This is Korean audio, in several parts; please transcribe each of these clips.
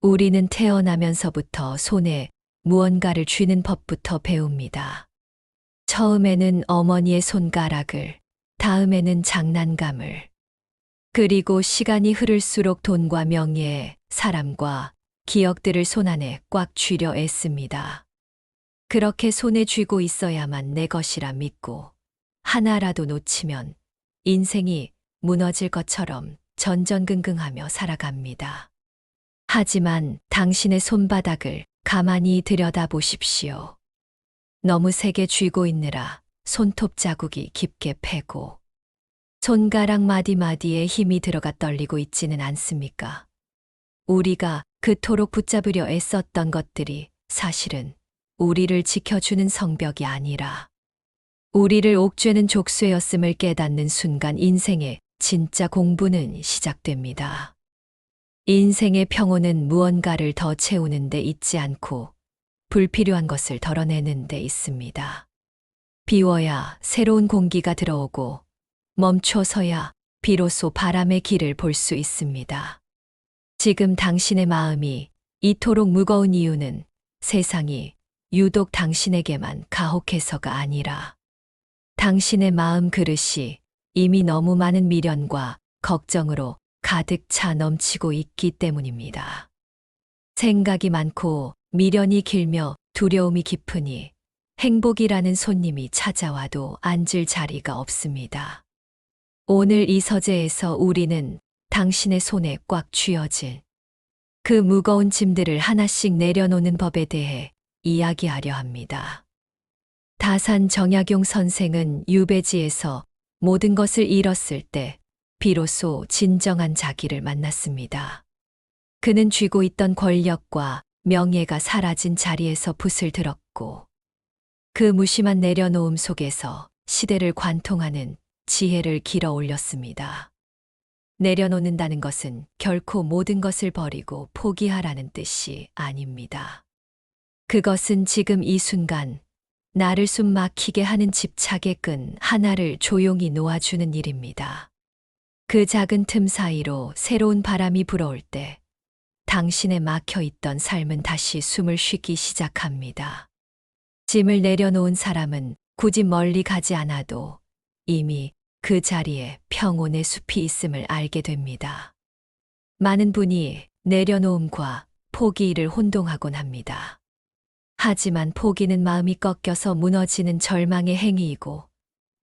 우리는 태어나면서부터 손에 무언가를 쥐는 법부터 배웁니다. 처음에는 어머니의 손가락을, 다음에는 장난감을, 그리고 시간이 흐를수록 돈과 명예, 사람과 기억들을 손안에 꽉 쥐려 애씁니다. 그렇게 손에 쥐고 있어야만 내 것이라 믿고 하나라도 놓치면 인생이 무너질 것처럼 전전긍긍하며 살아갑니다. 하지만 당신의 손바닥을 가만히 들여다보십시오. 너무 세게 쥐고 있느라 손톱 자국이 깊게 패고 손가락 마디마디에 힘이 들어가 떨리고 있지는 않습니까? 우리가 그토록 붙잡으려 애썼던 것들이 사실은 우리를 지켜주는 성벽이 아니라 우리를 옥죄는 족쇄였음을 깨닫는 순간 인생의 진짜 공부는 시작됩니다. 인생의 평온은 무언가를 더 채우는 데 있지 않고 불필요한 것을 덜어내는 데 있습니다. 비워야 새로운 공기가 들어오고 멈춰서야 비로소 바람의 길을 볼 수 있습니다. 지금 당신의 마음이 이토록 무거운 이유는 세상이 유독 당신에게만 가혹해서가 아니라 당신의 마음 그릇이 이미 너무 많은 미련과 걱정으로 가득 차 넘치고 있기 때문입니다. 생각이 많고 미련이 길며 두려움이 깊으니 행복이라는 손님이 찾아와도 앉을 자리가 없습니다. 오늘 이 서재에서 우리는 당신의 손에 꽉 쥐어진 그 무거운 짐들을 하나씩 내려놓는 법에 대해 이야기하려 합니다. 다산 정약용 선생은 유배지에서 모든 것을 잃었을 때 비로소 진정한 자기를 만났습니다. 그는 쥐고 있던 권력과 명예가 사라진 자리에서 붓을 들었고 그 무심한 내려놓음 속에서 시대를 관통하는 지혜를 길어 올렸습니다. 내려놓는다는 것은 결코 모든 것을 버리고 포기하라는 뜻이 아닙니다. 그것은 지금 이 순간 나를 숨 막히게 하는 집착의 끈 하나를 조용히 놓아주는 일입니다. 그 작은 틈 사이로 새로운 바람이 불어올 때 당신의 막혀 있던 삶은 다시 숨을 쉬기 시작합니다. 짐을 내려놓은 사람은 굳이 멀리 가지 않아도 이미 그 자리에 평온의 숲이 있음을 알게 됩니다. 많은 분이 내려놓음과 포기를 혼동하곤 합니다. 하지만 포기는 마음이 꺾여서 무너지는 절망의 행위이고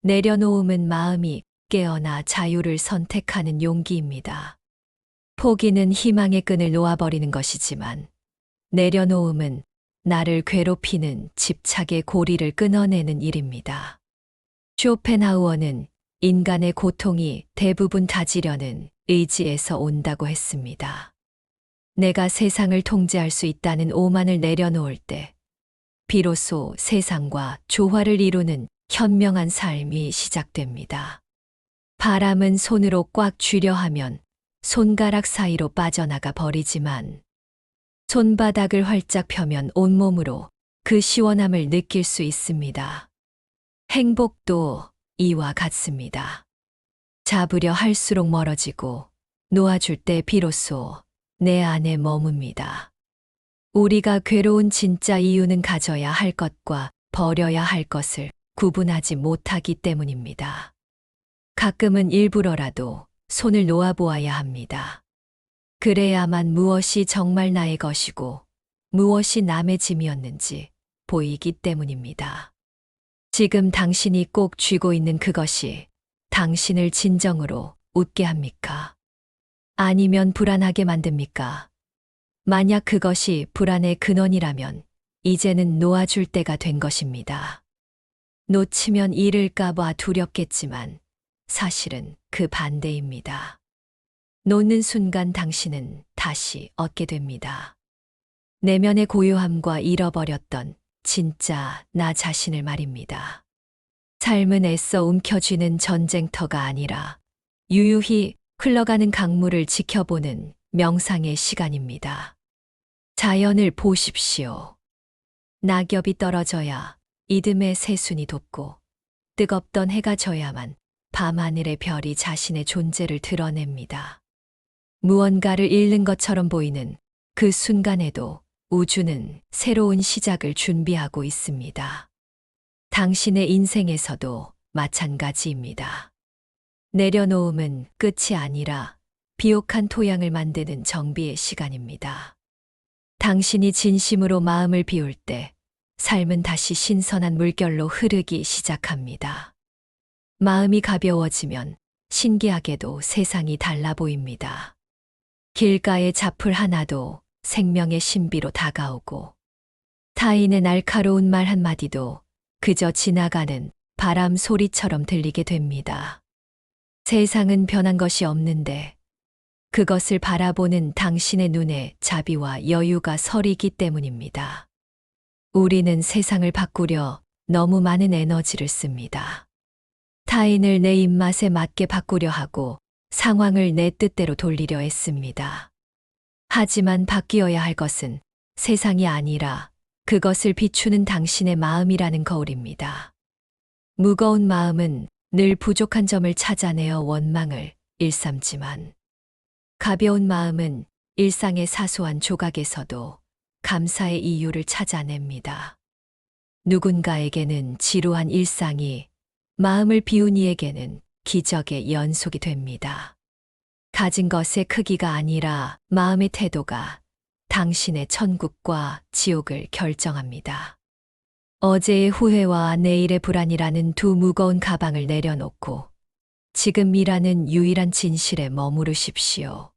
내려놓음은 마음이 깨어나 자유를 선택하는 용기입니다. 포기는 희망의 끈을 놓아버리는 것이지만 내려놓음은 나를 괴롭히는 집착의 고리를 끊어내는 일입니다. 쇼펜하우어는 인간의 고통이 대부분 가지려는 의지에서 온다고 했습니다. 내가 세상을 통제할 수 있다는 오만을 내려놓을 때 비로소 세상과 조화를 이루는 현명한 삶이 시작됩니다. 바람은 손으로 꽉 쥐려 하면 손가락 사이로 빠져나가 버리지만 손바닥을 활짝 펴면 온몸으로 그 시원함을 느낄 수 있습니다. 행복도 이와 같습니다. 잡으려 할수록 멀어지고 놓아줄 때 비로소 내 안에 머뭅니다. 우리가 괴로운 진짜 이유는 가져야 할 것과 버려야 할 것을 구분하지 못하기 때문입니다. 가끔은 일부러라도 손을 놓아보아야 합니다. 그래야만 무엇이 정말 나의 것이고 무엇이 남의 짐이었는지 보이기 때문입니다. 지금 당신이 꼭 쥐고 있는 그것이 당신을 진정으로 웃게 합니까? 아니면 불안하게 만듭니까? 만약 그것이 불안의 근원이라면 이제는 놓아줄 때가 된 것입니다. 놓치면 잃을까봐 두렵겠지만 사실은 그 반대입니다. 놓는 순간 당신은 다시 얻게 됩니다. 내면의 고요함과 잃어버렸던 진짜 나 자신을 말입니다. 삶은 애써 움켜쥐는 전쟁터가 아니라 유유히 흘러가는 강물을 지켜보는 명상의 시간입니다. 자연을 보십시오. 낙엽이 떨어져야 이듬해 새순이 돋고 뜨겁던 해가 져야만 밤하늘의 별이 자신의 존재를 드러냅니다. 무언가를 잃는 것처럼 보이는 그 순간에도 우주는 새로운 시작을 준비하고 있습니다. 당신의 인생에서도 마찬가지입니다. 내려놓음은 끝이 아니라 비옥한 토양을 만드는 정비의 시간입니다. 당신이 진심으로 마음을 비울 때 삶은 다시 신선한 물결로 흐르기 시작합니다. 마음이 가벼워지면 신기하게도 세상이 달라 보입니다. 길가의 잡풀 하나도 생명의 신비로 다가오고 타인의 날카로운 말 한마디도 그저 지나가는 바람 소리처럼 들리게 됩니다. 세상은 변한 것이 없는데 그것을 바라보는 당신의 눈에 자비와 여유가 서리기 때문입니다. 우리는 세상을 바꾸려 너무 많은 에너지를 씁니다. 타인을 내 입맛에 맞게 바꾸려 하고 상황을 내 뜻대로 돌리려 했습니다. 하지만 바뀌어야 할 것은 세상이 아니라 그것을 비추는 당신의 마음이라는 거울입니다. 무거운 마음은 늘 부족한 점을 찾아내어 원망을 일삼지만 가벼운 마음은 일상의 사소한 조각에서도 감사의 이유를 찾아냅니다. 누군가에게는 지루한 일상이 마음을 비운 이에게는 기적의 연속이 됩니다. 가진 것의 크기가 아니라 마음의 태도가 당신의 천국과 지옥을 결정합니다. 어제의 후회와 내일의 불안이라는 두 무거운 가방을 내려놓고 지금이라는 유일한 진실에 머무르십시오.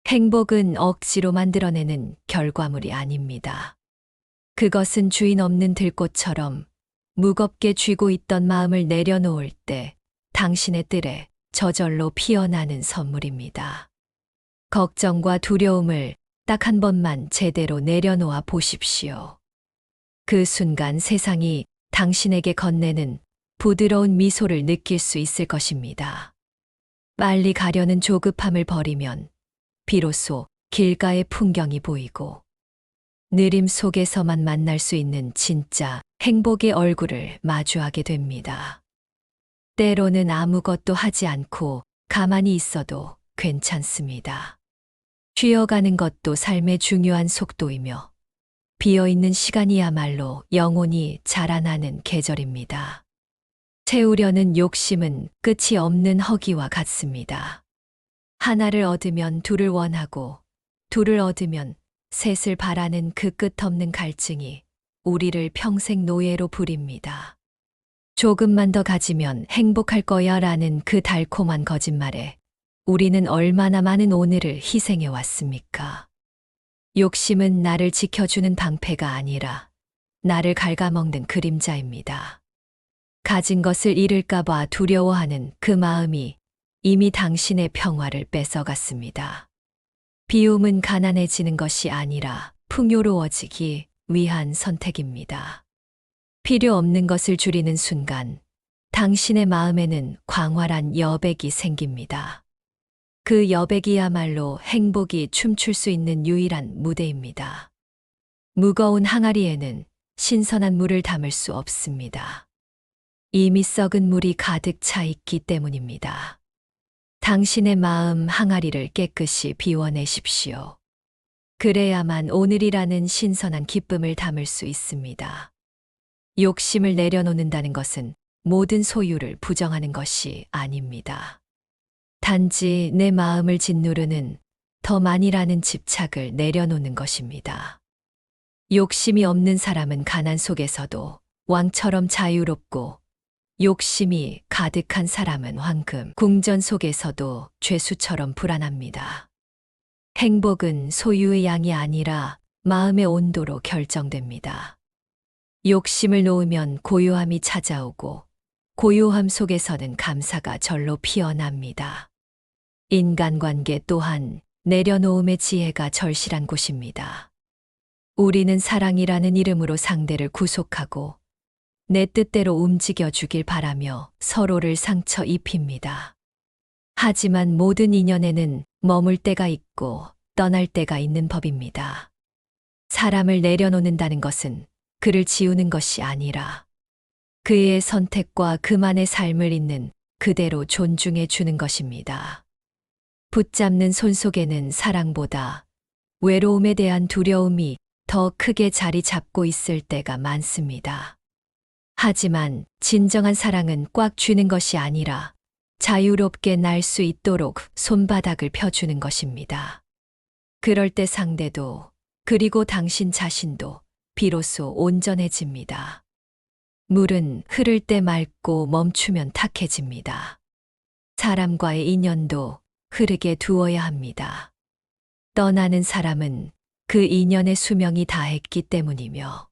행복은 억지로 만들어내는 결과물이 아닙니다. 그것은 주인 없는 들꽃처럼 무겁게 쥐고 있던 마음을 내려놓을 때 당신의 뜰에 저절로 피어나는 선물입니다. 걱정과 두려움을 딱 한 번만 제대로 내려놓아 보십시오. 그 순간 세상이 당신에게 건네는 부드러운 미소를 느낄 수 있을 것입니다. 빨리 가려는 조급함을 버리면 비로소 길가의 풍경이 보이고 느림 속에서만 만날 수 있는 진짜 행복의 얼굴을 마주하게 됩니다. 때로는 아무것도 하지 않고 가만히 있어도 괜찮습니다. 쉬어가는 것도 삶의 중요한 속도이며 비어있는 시간이야말로 영혼이 자라나는 계절입니다. 채우려는 욕심은 끝이 없는 허기와 같습니다. 하나를 얻으면 둘을 원하고 둘을 얻으면 셋을 바라는 그 끝없는 갈증이 우리를 평생 노예로 부립니다. 조금만 더 가지면 행복할 거야 라는 그 달콤한 거짓말에 우리는 얼마나 많은 오늘을 희생해 왔습니까? 욕심은 나를 지켜주는 방패가 아니라 나를 갉아먹는 그림자입니다. 가진 것을 잃을까봐 두려워하는 그 마음이 이미 당신의 평화를 뺏어갔습니다. 비움은 가난해지는 것이 아니라 풍요로워지기 위한 선택입니다. 필요 없는 것을 줄이는 순간 당신의 마음에는 광활한 여백이 생깁니다. 그 여백이야말로 행복이 춤출 수 있는 유일한 무대입니다. 무거운 항아리에는 신선한 물을 담을 수 없습니다. 이미 썩은 물이 가득 차 있기 때문입니다. 당신의 마음 항아리를 깨끗이 비워내십시오. 그래야만 오늘이라는 신선한 기쁨을 담을 수 있습니다. 욕심을 내려놓는다는 것은 모든 소유를 부정하는 것이 아닙니다. 단지 내 마음을 짓누르는 더 많이라는 집착을 내려놓는 것입니다. 욕심이 없는 사람은 가난 속에서도 왕처럼 자유롭고 욕심이 가득한 사람은 황금 궁전 속에서도 죄수처럼 불안합니다. 행복은 소유의 양이 아니라 마음의 온도로 결정됩니다. 욕심을 놓으면 고요함이 찾아오고 고요함 속에서는 감사가 절로 피어납니다. 인간관계 또한 내려놓음의 지혜가 절실한 곳입니다. 우리는 사랑이라는 이름으로 상대를 구속하고 내 뜻대로 움직여주길 바라며 서로를 상처 입힙니다. 하지만 모든 인연에는 머물 때가 있고 떠날 때가 있는 법입니다. 사람을 내려놓는다는 것은 그를 지우는 것이 아니라 그의 선택과 그만의 삶을 있는 그대로 존중해 주는 것입니다. 붙잡는 손 속에는 사랑보다 외로움에 대한 두려움이 더 크게 자리 잡고 있을 때가 많습니다. 하지만 진정한 사랑은 꽉 쥐는 것이 아니라 자유롭게 날 수 있도록 손바닥을 펴주는 것입니다. 그럴 때 상대도, 그리고 당신 자신도 비로소 온전해집니다. 물은 흐를 때 맑고 멈추면 탁해집니다. 사람과의 인연도 흐르게 두어야 합니다. 떠나는 사람은 그 인연의 수명이 다했기 때문이며,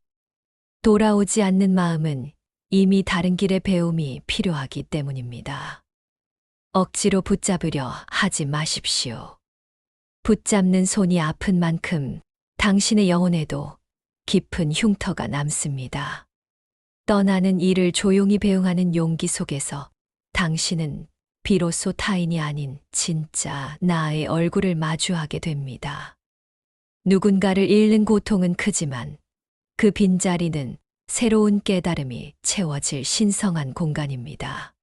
돌아오지 않는 마음은 이미 다른 길의 배움이 필요하기 때문입니다. 억지로 붙잡으려 하지 마십시오. 붙잡는 손이 아픈 만큼 당신의 영혼에도 깊은 흉터가 남습니다. 떠나는 이를 조용히 배웅하는 용기 속에서 당신은 비로소 타인이 아닌 진짜 나의 얼굴을 마주하게 됩니다. 누군가를 잃는 고통은 크지만 그 빈자리는 새로운 깨달음이 채워질 신성한 공간입니다.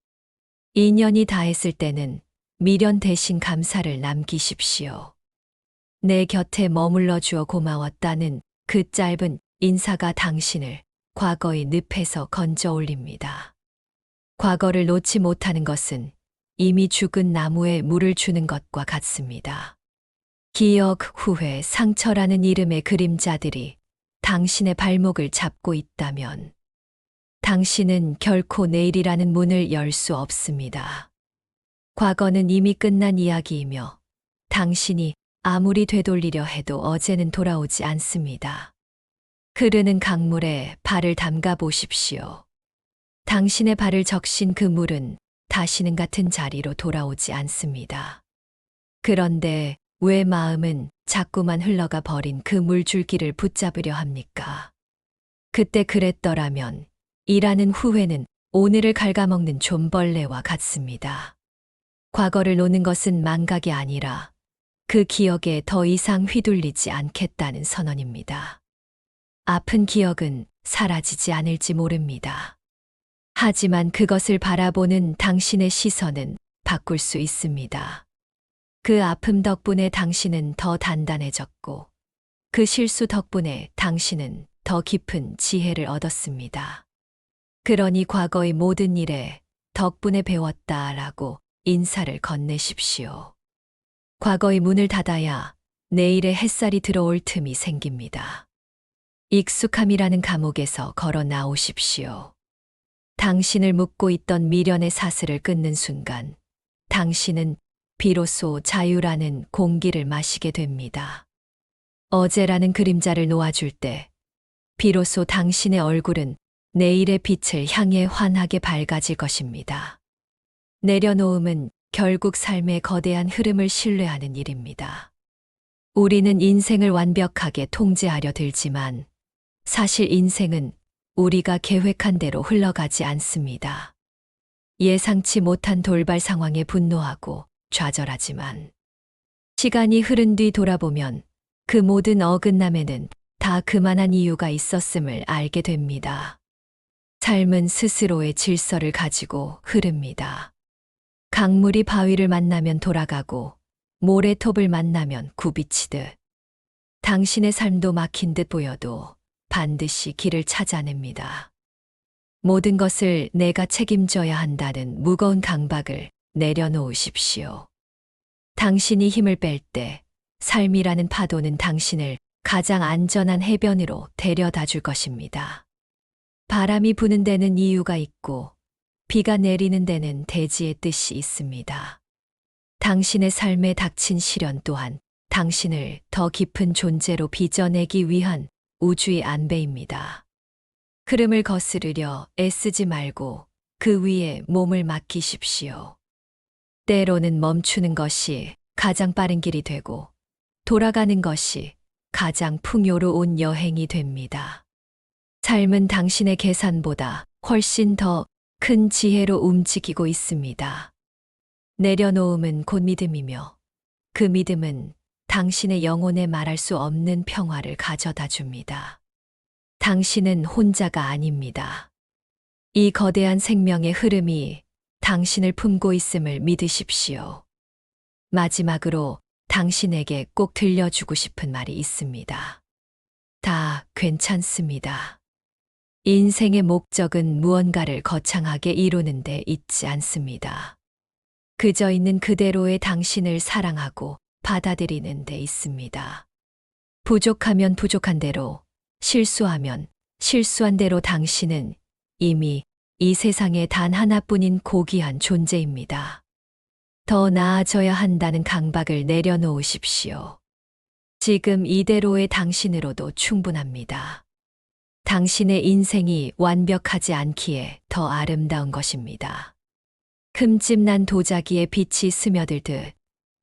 인연이 다했을 때는 미련 대신 감사를 남기십시오. 내 곁에 머물러 주어 고마웠다는 그 짧은 인사가 당신을 과거의 늪에서 건져 올립니다. 과거를 놓지 못하는 것은 이미 죽은 나무에 물을 주는 것과 같습니다. 기억, 후회, 상처라는 이름의 그림자들이 당신의 발목을 잡고 있다면 당신은 결코 내일이라는 문을 열 수 없습니다. 과거는 이미 끝난 이야기이며 당신이 아무리 되돌리려 해도 어제는 돌아오지 않습니다. 흐르는 강물에 발을 담가 보십시오. 당신의 발을 적신 그 물은 다시는 같은 자리로 돌아오지 않습니다. 그런데 왜 마음은 자꾸만 흘러가 버린 그 물줄기를 붙잡으려 합니까? 그때 그랬더라면 이라는 후회는 오늘을 갉아먹는 좀벌레와 같습니다. 과거를 노는 것은 망각이 아니라 그 기억에 더 이상 휘둘리지 않겠다는 선언입니다. 아픈 기억은 사라지지 않을지 모릅니다. 하지만 그것을 바라보는 당신의 시선은 바꿀 수 있습니다. 그 아픔 덕분에 당신은 더 단단해졌고, 그 실수 덕분에 당신은 더 깊은 지혜를 얻었습니다. 그러니 과거의 모든 일에 덕분에 배웠다라고 인사를 건네십시오. 과거의 문을 닫아야 내일의 햇살이 들어올 틈이 생깁니다. 익숙함이라는 감옥에서 걸어 나오십시오. 당신을 묶고 있던 미련의 사슬을 끊는 순간, 당신은 비로소 자유라는 공기를 마시게 됩니다. 어제라는 그림자를 놓아줄 때, 비로소 당신의 얼굴은 내일의 빛을 향해 환하게 밝아질 것입니다. 내려놓음은 결국 삶의 거대한 흐름을 신뢰하는 일입니다. 우리는 인생을 완벽하게 통제하려 들지만 사실 인생은 우리가 계획한 대로 흘러가지 않습니다. 예상치 못한 돌발 상황에 분노하고 좌절하지만 시간이 흐른 뒤 돌아보면 그 모든 어긋남에는 다 그만한 이유가 있었음을 알게 됩니다. 삶은 스스로의 질서를 가지고 흐릅니다. 강물이 바위를 만나면 돌아가고 모래톱을 만나면 굽이치듯 당신의 삶도 막힌 듯 보여도 반드시 길을 찾아냅니다. 모든 것을 내가 책임져야 한다는 무거운 강박을 내려놓으십시오. 당신이 힘을 뺄 때 삶이라는 파도는 당신을 가장 안전한 해변으로 데려다 줄 것입니다. 바람이 부는 데는 이유가 있고 비가 내리는 데는 대지의 뜻이 있습니다. 당신의 삶에 닥친 시련 또한 당신을 더 깊은 존재로 빚어내기 위한 우주의 안배입니다. 흐름을 거스르려 애쓰지 말고 그 위에 몸을 맡기십시오. 때로는 멈추는 것이 가장 빠른 길이 되고 돌아가는 것이 가장 풍요로운 여행이 됩니다. 삶은 당신의 계산보다 훨씬 더 큰 지혜로 움직이고 있습니다. 내려놓음은 곧 믿음이며 그 믿음은 당신의 영혼에 말할 수 없는 평화를 가져다 줍니다. 당신은 혼자가 아닙니다. 이 거대한 생명의 흐름이 당신을 품고 있음을 믿으십시오. 마지막으로 당신에게 꼭 들려주고 싶은 말이 있습니다. 다 괜찮습니다. 인생의 목적은 무언가를 거창하게 이루는 데 있지 않습니다. 그저 있는 그대로의 당신을 사랑하고 받아들이는 데 있습니다. 부족하면 부족한 대로, 실수하면 실수한 대로 당신은 이미 이 세상에 단 하나뿐인 고귀한 존재입니다. 더 나아져야 한다는 강박을 내려놓으십시오. 지금 이대로의 당신으로도 충분합니다. 당신의 인생이 완벽하지 않기에 더 아름다운 것입니다. 흠집난 도자기에 빛이 스며들듯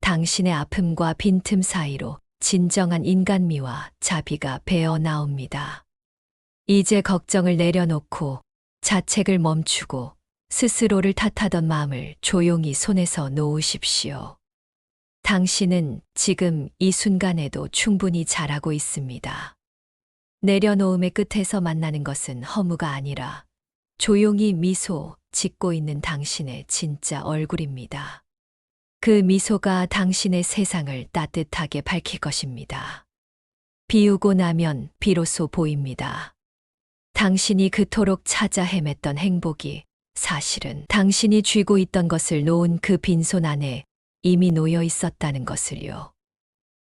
당신의 아픔과 빈틈 사이로 진정한 인간미와 자비가 배어 나옵니다. 이제 걱정을 내려놓고 자책을 멈추고 스스로를 탓하던 마음을 조용히 손에서 놓으십시오. 당신은 지금 이 순간에도 충분히 잘하고 있습니다. 내려놓음의 끝에서 만나는 것은 허무가 아니라 조용히 미소 짓고 있는 당신의 진짜 얼굴입니다. 그 미소가 당신의 세상을 따뜻하게 밝힐 것입니다. 비우고 나면 비로소 보입니다. 당신이 그토록 찾아 헤맸던 행복이 사실은 당신이 쥐고 있던 것을 놓은 그 빈손 안에 이미 놓여 있었다는 것을요.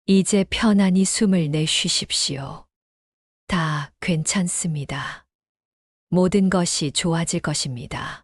이제 편안히 숨을 내쉬십시오. 다 괜찮습니다. 모든 것이 좋아질 것입니다.